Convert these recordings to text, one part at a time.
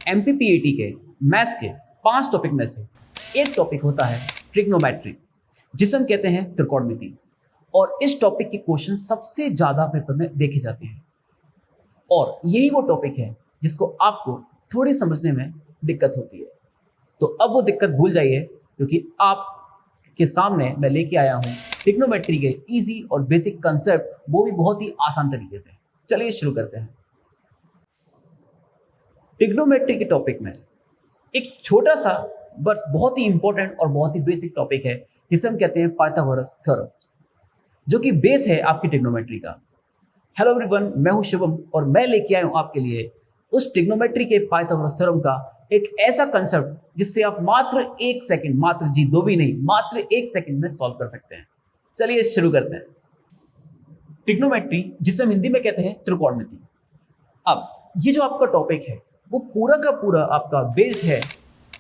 एमपीपीएटी के मैथ्स के 5 टॉपिक में से एक टॉपिक होता है ट्रिग्नोमेट्री, जिसे हम कहते हैं त्रिकोणमिति। और इस टॉपिक के क्वेश्चन सबसे ज्यादा पेपर में देखे जाते हैं और यही वो टॉपिक है जिसको आपको थोड़ी समझने में दिक्कत होती है। तो अब वो दिक्कत भूल जाइए, क्योंकि आपके सामने मैं लेके आया हूँ ट्रिग्नोमेट्री के इजी और बेसिक कंसेप्ट, वो भी बहुत ही आसान तरीके से। चलिए शुरू करते हैं। ट्रिग्नोमेट्री के टॉपिक में एक छोटा सा बट बहुत ही इंपॉर्टेंट और बहुत ही बेसिक टॉपिक है जिसे हम कहते हैं पाइथागोरस थ्योरम, जो कि बेस है आपकी ट्रिग्नोमेट्री का। हेलो एवरीवन, मैं हूं शिवम और मैं लेके आया हूं आपके लिए उस ट्रिग्नोमेट्री के पाइथागोरस थ्योरम का एक ऐसा कंसेप्ट जिससे आप मात्र 1 सेकंड, मात्र जी 2 भी नहीं, मात्र 1 सेकंड में सॉल्व कर सकते हैं। चलिए शुरू करते हैं। ट्रिग्नोमेट्री, जिसे हम हिंदी में कहते हैं त्रिकोणमिति। अब ये जो आपका टॉपिक है वो पूरा का पूरा आपका बेस्ड है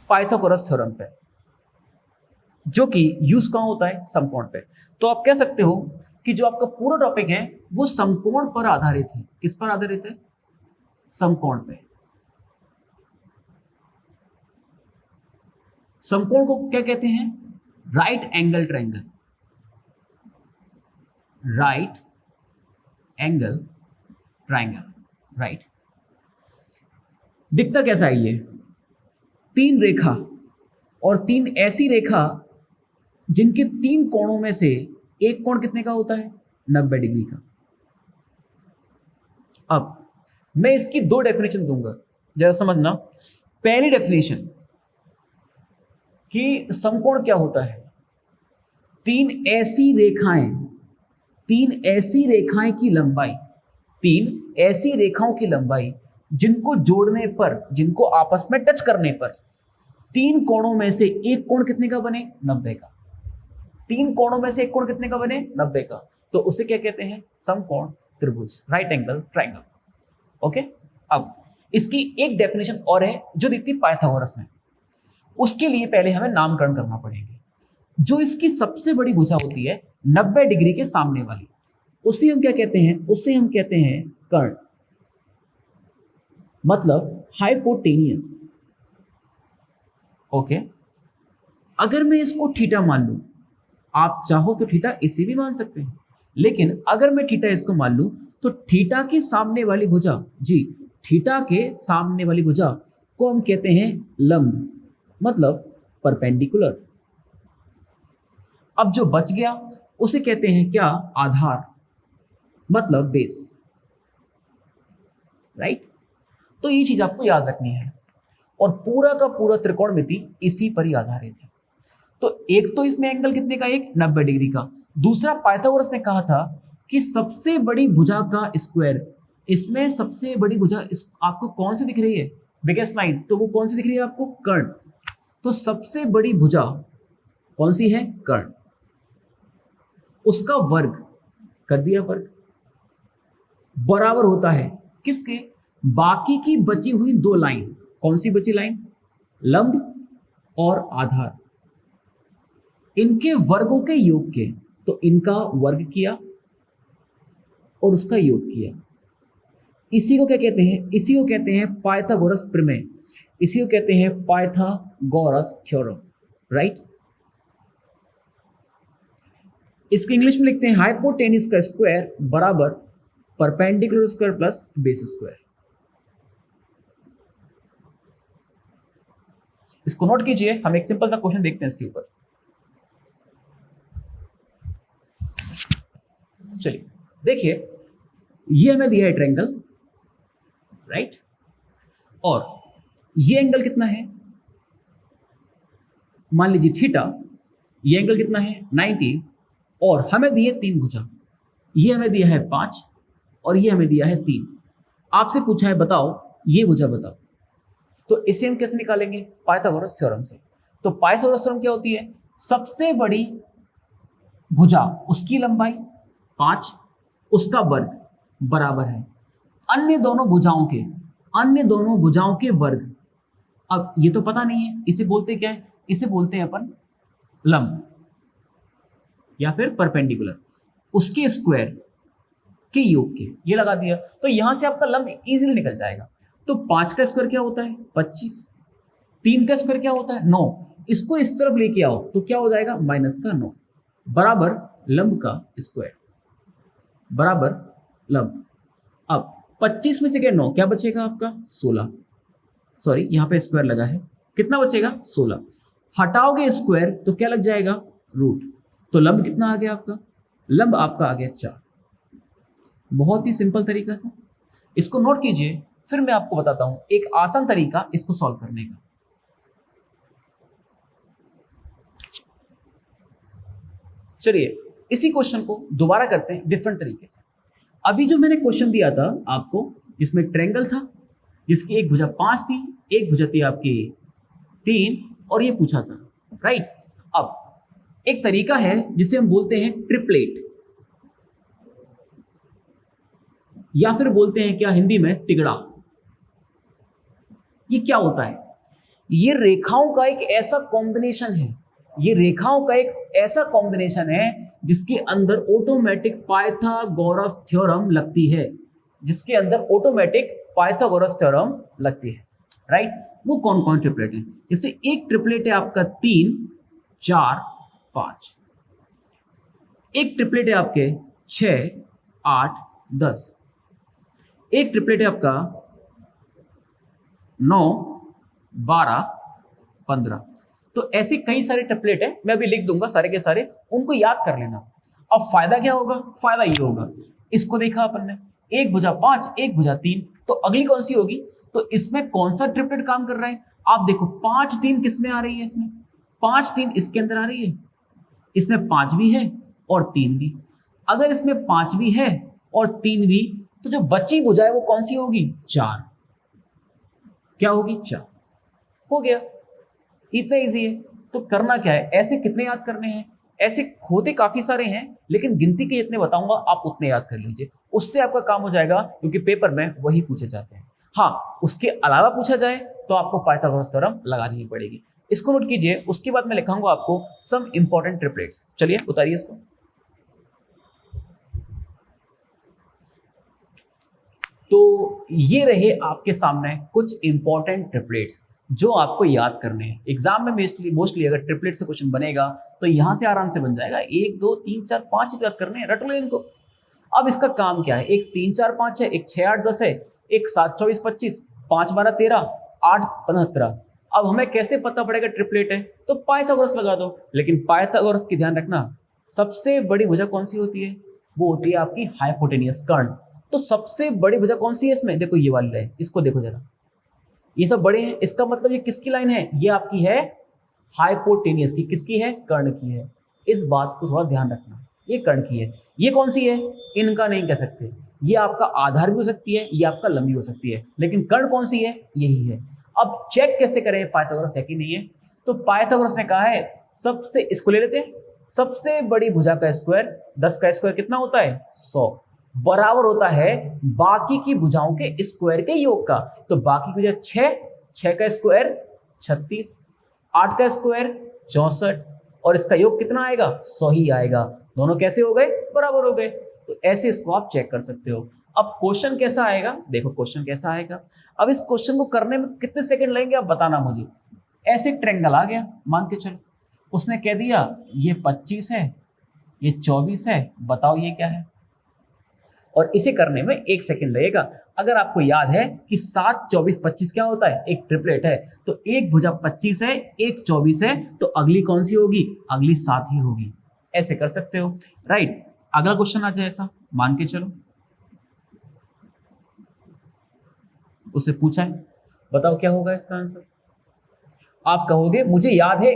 पाइथागोरस थ्योरम पे, जो कि यूज कहाँ होता है? समकोण पे। तो आप कह सकते हो कि जो आपका पूरा टॉपिक है वो समकोण पर आधारित है। किस पर आधारित है? समकोण पे। समकोण को क्या कहते हैं? Right angle triangle. Right angle triangle, right. दिखता कैसा है ये? 3 रेखा और 3 ऐसी रेखा जिनके 3 कोणों में से एक कोण कितने का होता है? 90 डिग्री का। अब मैं इसकी 2 डेफिनेशन दूंगा, जरा समझना। पहली डेफिनेशन कि समकोण क्या होता है? 3 ऐसी रेखाएं की लंबाई, 3 ऐसी रेखाओं की लंबाई जिनको जोड़ने पर, जिनको आपस में टच करने पर 3 कोणों में से एक कोण कितने का बने? 90 का। 3 कोणों में से एक कोण कितने का बने? 90 का। तो उसे क्या कहते हैं? समकोण त्रिभुज, राइट एंगल ट्रायंगल। ओके। अब इसकी एक डेफिनेशन और है जो दिखती है पाइथागोरस में। उसके लिए पहले हमें नामकरण करना पड़ेगा। जो इसकी सबसे बड़ी भुजा होती है 90 डिग्री के सामने वाली, उसे हम क्या कहते हैं? उसे हम कहते हैं कर्ण, मतलब हाइपोटेनियस। ओके। अगर मैं इसको थीटा मान लूं, आप चाहो तो थीटा इसे भी मान सकते हैं, लेकिन अगर मैं थीटा इसको मान लूं तो थीटा के सामने वाली भुजा, जी थीटा के सामने वाली भुजा को हम कहते हैं लंब, मतलब परपेंडिकुलर। अब जो बच गया उसे कहते हैं क्या? आधार, मतलब बेस, राइट। तो ये चीज आपको याद रखनी है और पूरा का पूरा त्रिकोणमिति इसी पर ही आधारित है। तो एक तो इसमें एंगल कितने का? एक 90 डिग्री का। दूसरा, पाइथागोरस ने कहा था कि सबसे बड़ी भुजा का स्क्वायर, इसमें सबसे बड़ी भुजा आपको कौन सी दिख रही है? बिगेस्ट लाइन, तो वो कौन सी दिख रही है आपको? कर्ण। तो सबसे बड़ी भुजा कौन सी है? कर्ण। उसका वर्ग कर दिया, वर्ग बराबर होता है किसके? बाकी की बची हुई 2 लाइन। कौन सी बची लाइन? लंब और आधार, इनके वर्गों के योग के। तो इनका वर्ग किया और उसका योग किया। इसी को क्या कहते हैं? इसी को कहते हैं पाइथागोरस प्रमेय, इसी को कहते हैं पाइथागोरस थ्योरम, राइट। इसको इंग्लिश में लिखते हैं हाइपोटेनिस का स्क्वायर बराबर perpendicular square plus base square. इसको नोट कीजिए। हम एक सिंपल सा क्वेश्चन देखते हैं इसके ऊपर। चलिए देखिए, ये हमें दिया है ट्रायंगल, राइट। और ये एंगल कितना है? मान लीजिए थीटा। ये एंगल कितना है? 90। और हमें दिए 3 भुजा, ये हमें दिया है 5 और ये हमें दिया है 3। आपसे पूछा है बताओ ये भुजा बताओ। तो इसे हम कैसे निकालेंगे? पाइथागोरस थ्योरम से। तो पाइथागोरस थ्योरम क्या होती है? सबसे बड़ी भुजा, उसकी लंबाई 5, उसका वर्ग बराबर है अन्य दोनों भुजाओं के वर्ग। अब ये तो पता नहीं है, इसे बोलते क्या है? इसे बोलते हैं अपन लंब या फिर परपेंडिकुलर, उसके स्क्वायर के योग के। ये लगा दिया तो यहां से आपका लंब इजीली निकल जाएगा। तो 5 का स्क्वायर क्या होता है 25, 3 का स्क्वायर क्या होता है 9, इसको इस तरफ लेके आओ तो क्या हो जाएगा -9 बराबर लंब का स्क्वायर बराबर लंब। अब 25 में से क्या 9 क्या बचेगा आपका 16, सॉरी यहाँ पे स्क्वायर लगा है, कितना बचेगा 16, हटाओगे स्क्वायर तो क्या लग जाएगा रूट, तो लंब कितना आ गया आपका, लंब आपका आ गया 4। बहुत ही सिंपल तरीका था, इसको नोट कीजिए। फिर मैं आपको बताता हूं एक आसान तरीका इसको सॉल्व करने का। चलिए इसी क्वेश्चन को दोबारा करते हैं डिफरेंट तरीके से। अभी जो मैंने क्वेश्चन दिया था आपको, जिसमें ट्रायंगल था जिसकी एक भुजा 5 थी, एक भुजा थी आपकी 3 और ये पूछा था, राइट। अब एक तरीका है जिसे हम बोलते हैं ट्रिपलेट, या फिर बोलते हैं क्या हिंदी में तिगड़ा। ये क्या होता है, ये रेखाओं का एक ऐसा कॉम्बिनेशन है, ये रेखाओं का एक ऐसा कॉम्बिनेशन है जिसके अंदर ऑटोमेटिक पाइथागोरस थ्योरम लगती है, जिसके अंदर ऑटोमेटिक पाइथागोरस थ्योरम लगती है, राइट। वो कौन कौन ट्रिपलेट है, जैसे एक ट्रिपलेट है आपका 3 4 5, एक ट्रिपलेट है आपके 6 8 10, एक ट्रिपलेट है आपका 9 12 15। तो ऐसे कई सारे ट्रिपलेट है, मैं अभी लिख दूंगा सारे के सारे, उनको याद कर लेना। अब फायदा क्या होगा, फायदा ये होगा, इसको देखा अपन ने, एक भुजा 5 एक भुजा 3, तो अगली कौन सी होगी, तो इसमें कौन सा ट्रिपलेट काम कर रहा है, आप देखो 5 3 किस में आ रही है, इसमें 5 3 इसके अंदर आ रही है, इसमें 5 भी है और 3 भी। अगर इसमें 5 भी है और 3 भी, तो जो बची भुजा है वो कौन सी होगी 4, क्या होगी 4, हो गया, इतना इजी है। तो करना क्या है, ऐसे कितने याद करने हैं, ऐसे होते काफी सारे हैं लेकिन गिनती के जितने बताऊंगा आप उतने याद कर लीजिए, उससे आपका काम हो जाएगा, क्योंकि पेपर में वही पूछे जाते हैं। हाँ, उसके अलावा पूछा जाए तो आपको पाइथागोरस थ्योरम लगानी ही पड़ेगी, इसको नोट कीजिए। उसके बाद मैं लिखाऊंगा आपको सम इंपॉर्टेंट ट्रिपलेट्स। चलिए उतारिए इसको। तो ये रहे आपके सामने कुछ इंपॉर्टेंट ट्रिपलेट्स जो आपको याद करने हैं। एग्जाम में मोस्टली अगर ट्रिपलेट से क्वेश्चन बनेगा तो यहां से आराम से बन जाएगा, 1 2 3 4 5 ही याद करने हैं, रट लो इनको। अब इसका काम क्या है, एक 3 4 5 है, एक 6 8 10 है, एक 7 24 25, 5 12 13, 8 15। अब हमें कैसे पता पड़ेगा ट्रिपलेट है, तो पाइथागोरस लगा दो। लेकिन पाइथागोरस की ध्यान रखना, सबसे बड़ी भुजा कौन सी होती है, वो होती है आपकी हाइपोटेनियस कर्ण। तो सबसे बड़ी भुजा कौन सी है इसमें, देखो ये वाली लाइन, इसको देखो जरा, ये सब बड़े हैं, इसका मतलब ये किसकी लाइन है, ये आपकी है हाइपोटेनियस की, किसकी है, कर्ण की है। इस बात को थोड़ा ध्यान रखना, ये कर्ण की है। ये कौन सी है, इनका नहीं कह सकते, ये आपका आधार भी हो सकती है, ये आपका लंबी हो सकती है, लेकिन कर्ण कौन सी है, यही है। अब चेक कैसे करें पाइथागोरस है कि नहीं है, तो पाइथागोरस ने कहा है सबसे, इसको ले लेते हैं, सबसे बड़ी भुजा का स्क्वायर 10 का स्क्वायर कितना होता है 100, बराबर होता है बाकी की भुजाओं के स्क्वायर के योग का। तो बाकी की भुजा 6 का स्क्वायर 36, 8 का स्क्वायर 64 और इसका योग कितना आएगा 100 ही आएगा। दोनों कैसे हो गए, बराबर हो गए। तो ऐसे इसको आप चेक कर सकते हो। अब क्वेश्चन कैसा आएगा, देखो क्वेश्चन कैसा आएगा। अब इस क्वेश्चन को करने में कितने सेकंड लगेंगे आप बताना मुझे। ऐसे ट्रायंगल आ गया, मान के चलो, उसने कह दिया ये 25 है, ये 24 है, बताओ ये क्या है, और इसे करने में 1 सेकंड लगेगा। अगर आपको याद है कि 7 24 25 क्या होता है, एक ट्रिपलेट है, तो एक भुजा 25 है, एक 24 है, तो अगली कौन सी होगी, अगली 7 ही होगी। ऐसे कर सकते हो, राइट। अगला क्वेश्चन आ जाए, ऐसा मान के चलो, उससे पूछा है, बताओ क्या होगा इसका आंसर। आप कहोगे मुझे याद है,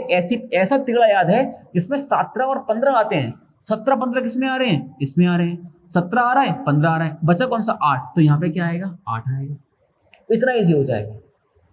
ऐसा तिगड़ा याद है जिसमें 17 और 15 आते हैं। 17 15 किस में आ रहे हैं, इसमें आ रहे हैं, 17 आ रहा है, 15 आ रहा है, बचा कौन सा 8, तो यहाँ पे क्या आएगा 8 आएगा। तो इतना इजी हो जाएगा।